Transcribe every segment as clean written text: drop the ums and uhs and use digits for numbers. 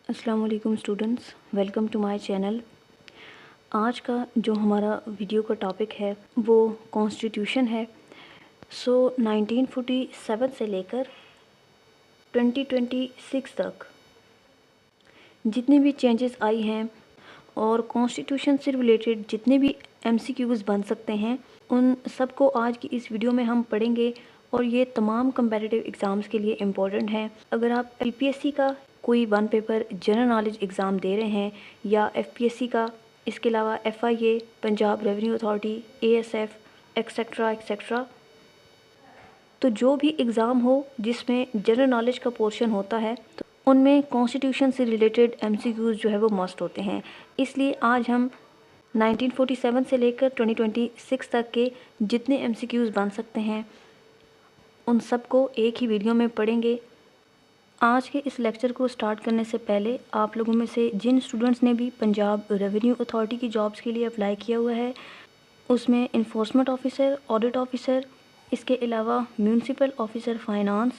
السلام علیکم students, welcome to my channel. آج کا جو ہمارا ویڈیو کا ٹاپک ہے وہ کانسٹیٹیوشن ہے۔ 1947 سے لے کر 2026 تک جتنی بھی چینجز آئی ہیں اور کانسٹیٹیوشن سے ریلیٹڈ جتنے بھی MCQs بن سکتے ہیں ان سب کو آج کی اس ویڈیو میں ہم پڑھیں گے، اور یہ تمام کمپیٹیٹیو ایگزامز کے لیے امپورٹنٹ ہیں۔ اگر آپ UPSC کا کوئی 1 پیپر جنرل نالج ایگزام دے رہے ہیں یا FPSC کا، اس کے علاوہ FIA، Punjab revenue authority, ASF etcetera etcetera, تو جو بھی ایگزام ہو جس میں جنرل نالج کا پورشن ہوتا ہے تو ان میں کانسٹیٹیوشن سے ریلیٹڈ MCQs جو ہے وہ مسٹ ہوتے ہیں۔ اس لیے آج ہم 1947 سے لے کر 2026 تک کے جتنے MCQs بن سکتے ہیں ان سب کو ایک ہی ویڈیو میں پڑھیں گے۔ آج کے اس لیکچر کو سٹارٹ کرنے سے پہلے آپ لوگوں میں سے جن اسٹوڈنٹس نے بھی پنجاب ریونیو اتھارٹی کی جابز کے لیے اپلائی کیا ہوا ہے، اس میں انفورسمنٹ آفیسر، آڈٹ آفیسر، اس کے علاوہ میونسپل آفیسر فائنانس،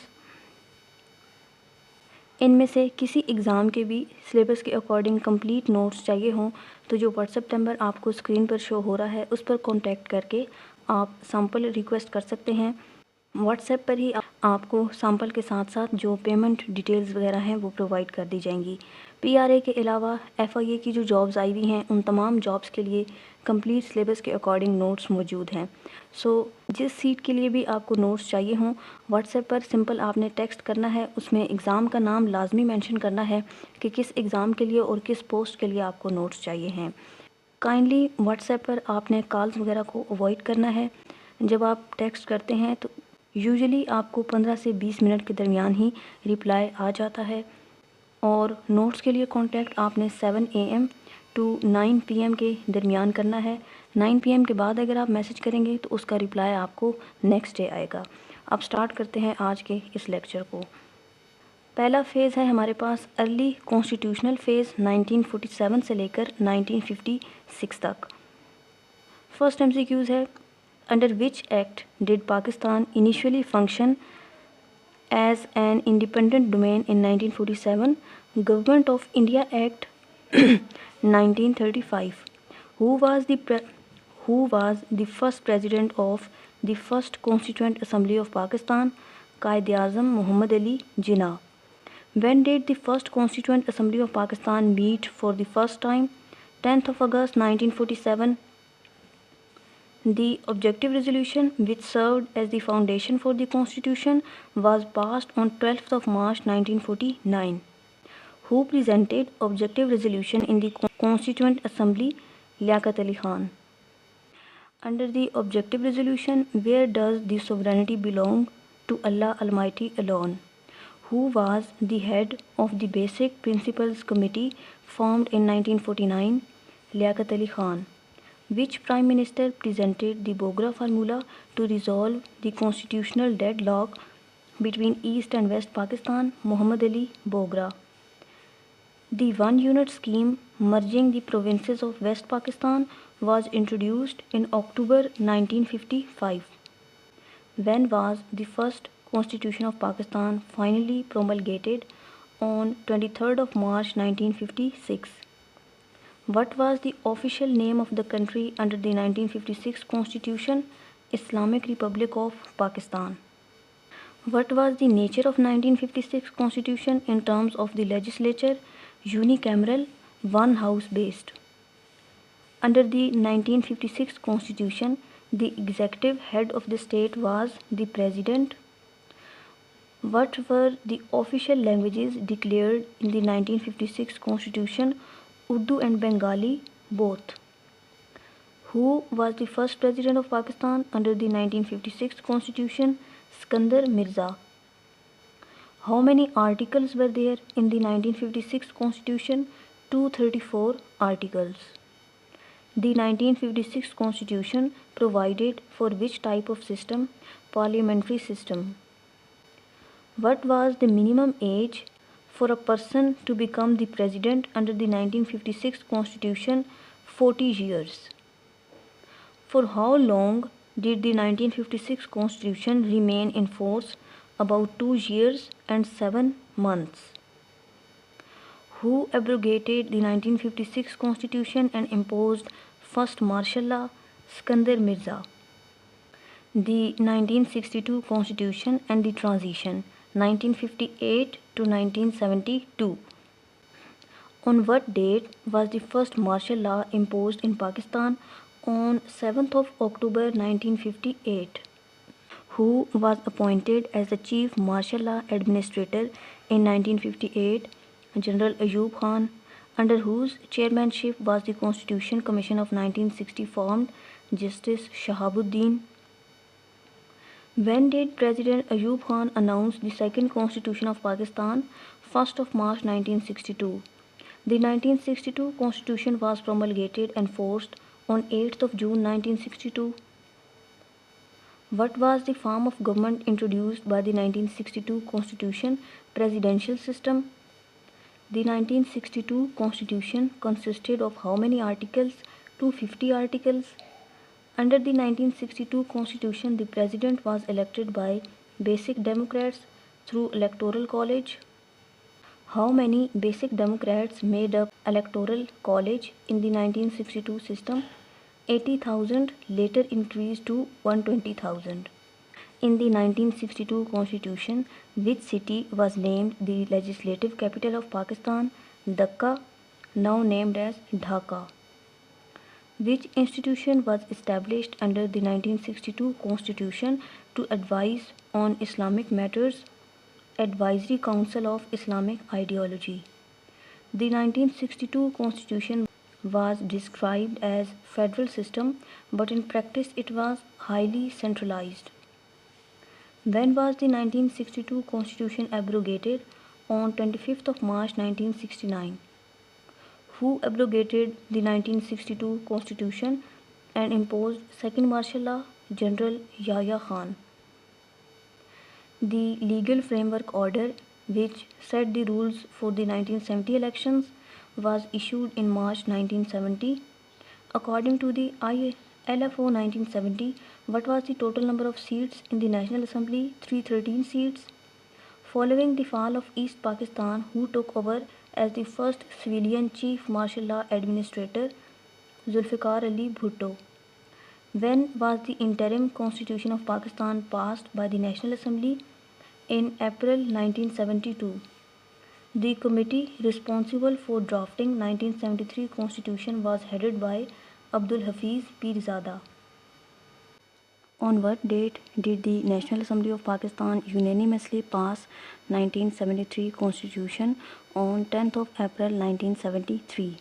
ان میں سے کسی ایگزام کے بھی سلیبس کے اکارڈنگ کمپلیٹ نوٹس چاہیے ہوں تو جو واٹس ایپ نمبر آپ کو اسکرین پر شو ہو رہا ہے اس پر کانٹیکٹ کر کے آپ سیمپل ریکویسٹ کر سکتے ہیں۔ واٹس ایپ پر ہی آپ کو سیمپل کے ساتھ ساتھ جو پیمنٹ ڈیٹیلز وغیرہ ہیں وہ پرووائڈ کر دی جائیں گی۔ PRA کے علاوہ FIA کی جو جابز آئی ہوئی ہیں ان تمام جابز کے لیے کمپلیٹ سلیبس کے اکارڈنگ نوٹس موجود ہیں۔ جس سیٹ کے لیے بھی آپ کو نوٹس چاہیے ہوں واٹس ایپ پر سمپل آپ نے ٹیکسٹ کرنا ہے، اس میں ایگزام کا نام لازمی مینشن کرنا ہے کہ کس ایگزام کے لیے اور کس پوسٹ کے لیے آپ کو نوٹس چاہیے ہیں۔ کائنڈلی واٹس ایپ پر آپ نے کالز وغیرہ کو اوائڈ کرنا ہے۔ جب آپ ٹیکسٹ کرتے ہیں تو یوزلی آپ کو 15 سے 20 منٹ کے درمیان ہی ریپلائی آ جاتا ہے، اور نوٹس کے لیے کانٹیکٹ آپ نے 7 AM to 9 PM کے درمیان کرنا ہے۔ 9 PM کے بعد اگر آپ میسج کریں گے تو اس کا ریپلائی آپ کو نیکسٹ ڈے آئے گا۔ اب سٹارٹ کرتے ہیں آج کے اس لیکچر کو۔ پہلا فیز ہے ہمارے پاس ارلی کانسٹیٹیوشنل فیز 1947 سے لے کر 1956 تک۔ فرسٹ MCQs ہے Under which act did Pakistan initially function as an independent domain in 1947? Government of India Act 1935. Who was the first president of the first Constituent Assembly of Pakistan? Quaid-e-Azam Muhammad Ali Jinnah. When did the first Constituent Assembly of Pakistan meet for the first time? 10th of August 1947. The objective resolution, which served as the foundation for the Constitution, was passed on 12th of March 1949. Who presented objective resolution in the Constituent Assembly? Liaquat Ali Khan. Under the objective resolution, where does the sovereignty belong? To Allah Almighty alone. Who was the head of the Basic Principles Committee formed in 1949? Liaquat Ali Khan. Which Prime Minister presented the Bogra formula to resolve the constitutional deadlock between East and West Pakistan? Muhammad Ali Bogra. The one unit scheme merging the provinces of West Pakistan was introduced in October 1955. When was the first Constitution of Pakistan finally promulgated? On 23rd of March 1956. What was the official name of the country under the 1956 Constitution? Islamic Republic of Pakistan. What was the nature of 1956 Constitution in terms of the legislature? Unicameral, one house based. Under the 1956 Constitution, the executive head of the state was the President. What were the official languages declared in the 1956 Constitution? Urdu and Bengali, both. Who was the first president of Pakistan under the 1956 Constitution? Sikandar Mirza. How many articles were there in the 1956 Constitution? 234 articles. The 1956 Constitution provided for which type of system? Parliamentary system. What was the minimum age for a person to become the president under the 1956 Constitution? 40 years. For how long did the 1956 Constitution remain in force? About 2 years and 7 months. Who abrogated the 1956 Constitution and imposed first martial law? Sikandar Mirza. The 1962 Constitution and the Transition 1958 to 1972. On what date was the first martial law imposed in Pakistan? On 7th of October 1958. Who was appointed as the Chief Martial Law Administrator in 1958? General Ayub Khan, under whose chairmanship was the Constitution Commission of 1960 formed. Justice Shahabuddin. When did President Ayub Khan announce the second Constitution of Pakistan? 1st of March 1962. The 1962 Constitution was promulgated and enforced on 8th of June 1962. What was the form of government introduced by the 1962 Constitution? Presidential system. The 1962 Constitution consisted of how many articles? 250 articles. Under the 1962 Constitution, the President was elected by Basic Democrats through Electoral College. How many Basic Democrats made up Electoral College in the 1962 system? 80,000, later increased to 120,000. In the 1962 Constitution, which city was named the legislative capital of Pakistan? Dhaka, now named as Dhaka. Which institution was established under the 1962 Constitution to advise on Islamic matters? Advisory Council of Islamic Ideology. The 1962 Constitution was described as federal system, but in practice it was highly centralized. When was the 1962 Constitution abrogated? On 25th of March 1969. Who abrogated the 1962 Constitution and imposed second martial law? General Yahya Khan. The legal framework order, which set the rules for the 1970 elections, was issued in March 1970. According to the LFO 1970, what was the total number of seats in the National Assembly? 313 seats. Following the fall of East Pakistan, who took over as the first civilian Chief Martial Law Administrator? Zulfikar Ali Bhutto. When was the interim Constitution of Pakistan passed by the National Assembly? In April 1972. The committee responsible for drafting 1973 Constitution was headed by Abdul Hafiz Pirzada. On what date did the National Assembly of Pakistan unanimously pass 1973 Constitution? On 10th of April 1973.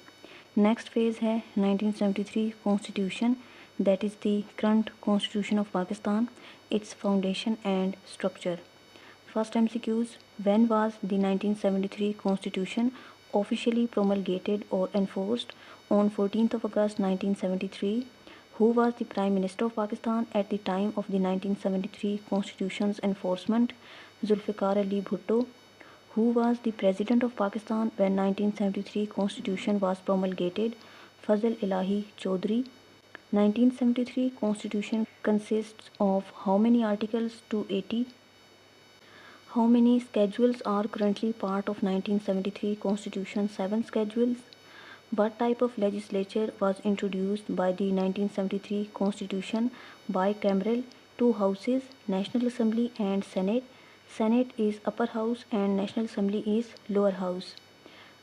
Next phase है 1973 Constitution, that is the current Constitution of Pakistan, its foundation and structure. First MCQs. When was the 1973 Constitution officially promulgated or enforced? On 14th of August 1973. Who was the Prime Minister of Pakistan at the time of the 1973 Constitution's enforcement? Zulfikar Ali Bhutto. Who was the President of Pakistan when 1973 Constitution was promulgated? Fazl Elahi Chaudhry. 1973 Constitution consists of how many articles? 280. How many schedules are currently part of 1973 Constitution? 7 schedules. What type of legislature was introduced by the 1973 Constitution? Bicameral, 2 houses, National Assembly and Senate. Senate is upper house and National Assembly is lower house.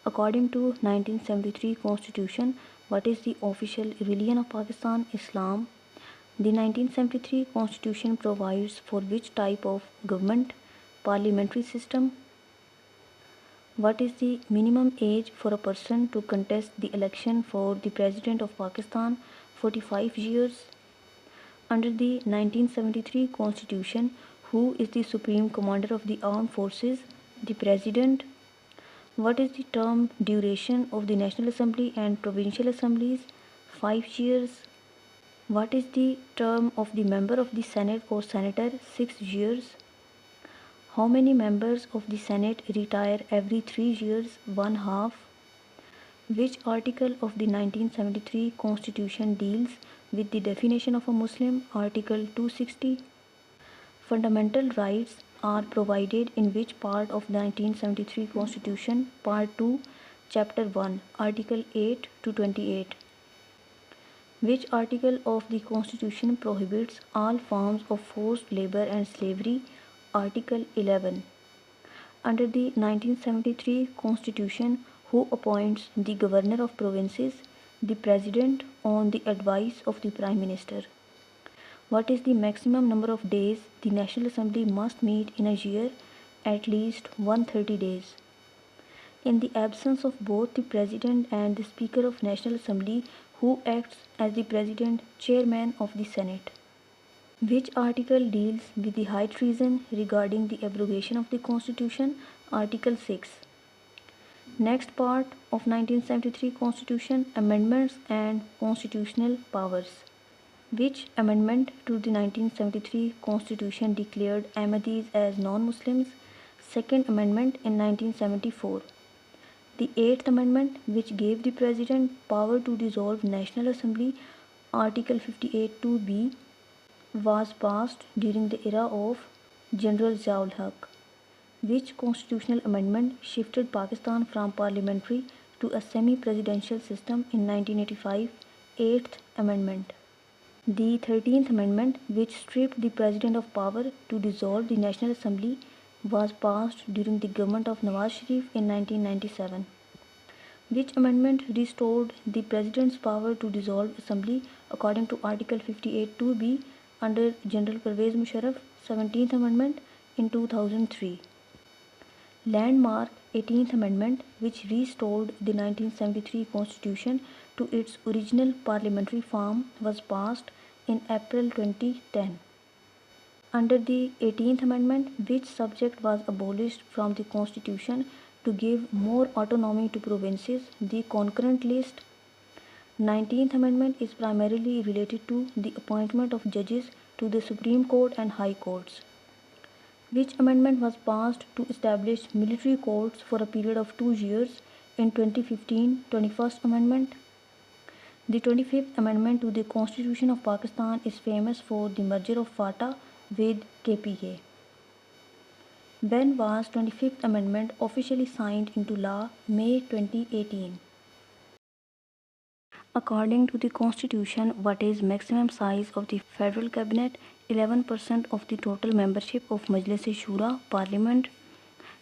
According to 1973 Constitution, what is the official religion of Pakistan? Islam. The 1973 Constitution provides for which type of government? Parliamentary system. What is the minimum age for a person to contest the election for the President of Pakistan? 45 years. Under the 1973 Constitution, who is the Supreme Commander of the Armed Forces? The President. What is the term duration of the National Assembly and Provincial Assemblies? 5 years. What is the term of the member of the Senate or Senator? 6 years. How many members of the Senate retire every 3 years? 1/2. Which article of the 1973 Constitution deals with the definition of a Muslim? Article 260. Fundamental rights are provided in which part of the 1973 Constitution? Part 2. Chapter 1, Article 8 to 28. Which article of the Constitution prohibits all forms of forced labor and slavery? Article 11. Under the 1973 Constitution, who appoints the Governor of Provinces? The President on the advice of the Prime Minister. What is the maximum number of days the National Assembly must meet in a year? At least 130 days. In the absence of both the President and the Speaker of National Assembly, who acts as the President, Chairman of the Senate. Which article deals with the high treason regarding the abrogation of the Constitution? Article 6. Next part of 1973 Constitution, Amendments and Constitutional Powers. Which amendment to the 1973 Constitution declared Ahmadis as non-Muslims? Second Amendment in 1974. The Eighth Amendment, which gave the President power to dissolve National Assembly, Article 58(2)(b), was passed during the era of General Ziaul Haq. Which constitutional amendment shifted Pakistan from parliamentary to a semi-presidential system in 1985? Eighth Amendment. The 13th Amendment, which stripped the President of power to dissolve the National Assembly, was passed during the government of Nawaz Sharif in 1997. Which amendment restored the President's power to dissolve Assembly according to Article 58(2)(b) under General Pervez Musharraf, 17th Amendment in 2003. Landmark 18th Amendment, which restored the 1973 Constitution to its original parliamentary form, was passed in April 2010. Under the 18th Amendment, which subject was abolished from the Constitution to give more autonomy to provinces? The concurrent list. 19th Amendment is primarily related to the appointment of judges to the Supreme Court and High Courts. Which amendment was passed to establish military courts for a period of 2 years in 2015? 21st Amendment. The 25th Amendment to the Constitution of Pakistan is famous for the merger of FATA with KPK. When was 25th Amendment officially signed into law? May 2018. According to the Constitution, what is maximum size of the Federal Cabinet? 11% of the total membership of Majlis-e-Shura, Parliament.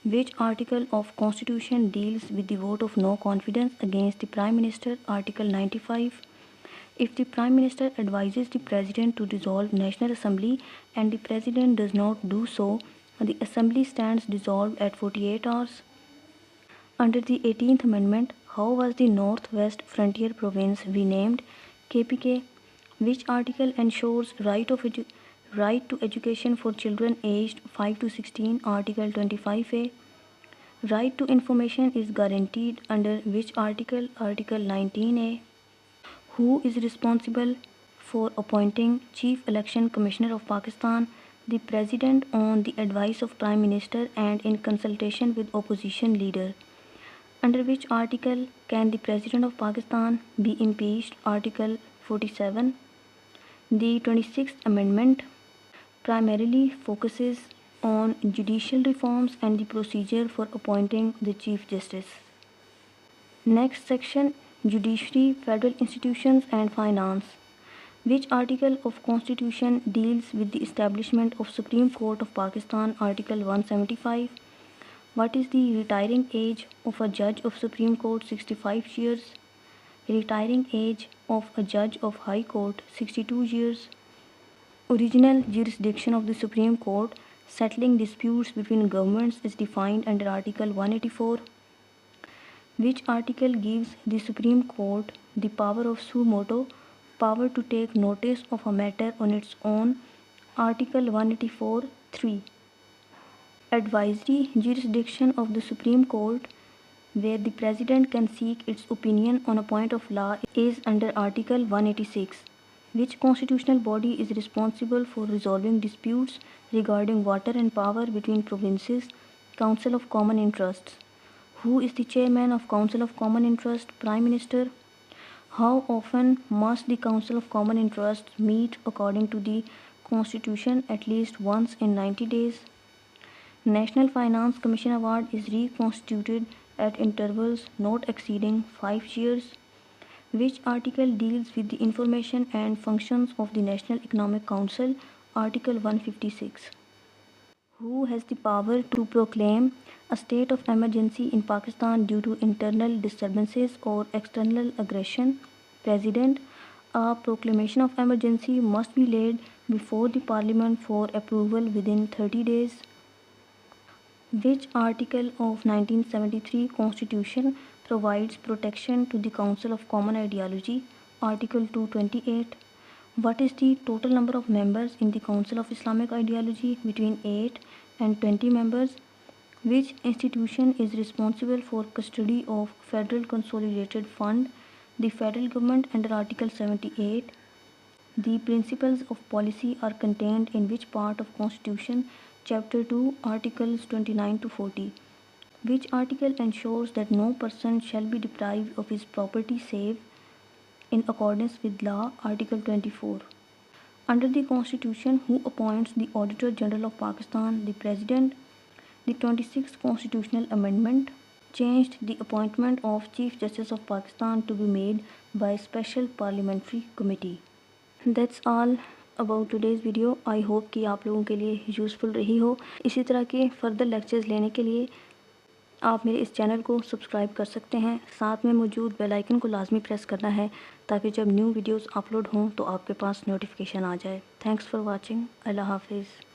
Which article of Constitution deals with the vote of no confidence against the Prime Minister? Article 95. If the Prime Minister advises the President to dissolve National Assembly and the President does not do so, the Assembly stands dissolved at 48 hours. Under the 18th Amendment, how was the North-West Frontier Province renamed? KPK. Which article ensures right to education for children aged 5 to 16? Article 25A. Right to information is guaranteed under which article? Article 19A. Who is responsible for appointing Chief Election Commissioner of Pakistan? The President on the advice of Prime Minister and in consultation with opposition leader. Under which article can the President of Pakistan be impeached? Article 47. The 26th Amendment primarily focuses on judicial reforms and the procedure for appointing the Chief Justice. Next section, Judiciary, Federal Institutions and Finance. Which article of Constitution deals with the establishment of Supreme Court of Pakistan? Article 175. What is the retiring age of a judge of Supreme Court? 65 years. Retiring age of a judge of High Court? 62 years. Original jurisdiction of the Supreme Court settling disputes between governments is defined under Article 184. Which article gives the Supreme Court the power of suo motu, power to take notice of a matter on its own? Article 184(3). Advisory jurisdiction of the Supreme Court, where the President can seek its opinion on a point of law, is under Article 186. Which constitutional body is responsible for resolving disputes regarding water and power between provinces? Council of Common Interests. Who is the chairman of Council of Common Interest? Prime Minister. How often must the Council of Common Interest meet according to the Constitution? At least once in 90 days. National Finance Commission Award is reconstituted at intervals not exceeding 5 years. Which article deals with the information and functions of the National Economic Council? Article 156. Who has the power to proclaim a state of emergency in Pakistan due to internal disturbances or external aggression? President. A proclamation of emergency must be laid before the Parliament for approval within 30 days. Which article of 1973 Constitution provides protection to the Council of Common Ideology? Article 228. What is the total number of members in the Council of Islamic Ideology? Between 8 and 20 members. Which institution is responsible for custody of Federal Consolidated Fund? The federal government under Article 78. The principles of policy are contained in which part of Constitution? Chapter 2, Articles 29 to 40. Which article ensures that no person shall be deprived of his property save in accordance with law? Article 24. Under the Constitution, who appoints the Auditor General of Pakistan? The President. The 26th Constitutional Amendment changed the appointment of Chief Justice of Pakistan to be made by Special Parliamentary Committee. That's all about today's video. I hope कि आप लोगों के लिए useful रही हो। इसी तरह के फर्दर लेक्चर्स लेने के लिए आप मेरे इस चैनल को सब्सक्राइब कर सकते हैं। साथ में मौजूद बेल आइकन को लाजमी प्रेस करना है ताकि जब न्यू वीडियोस अपलोड हों तो आपके पास नोटिफिकेशन आ जाए। Thanks for watching. अल्लाह हाफिज़।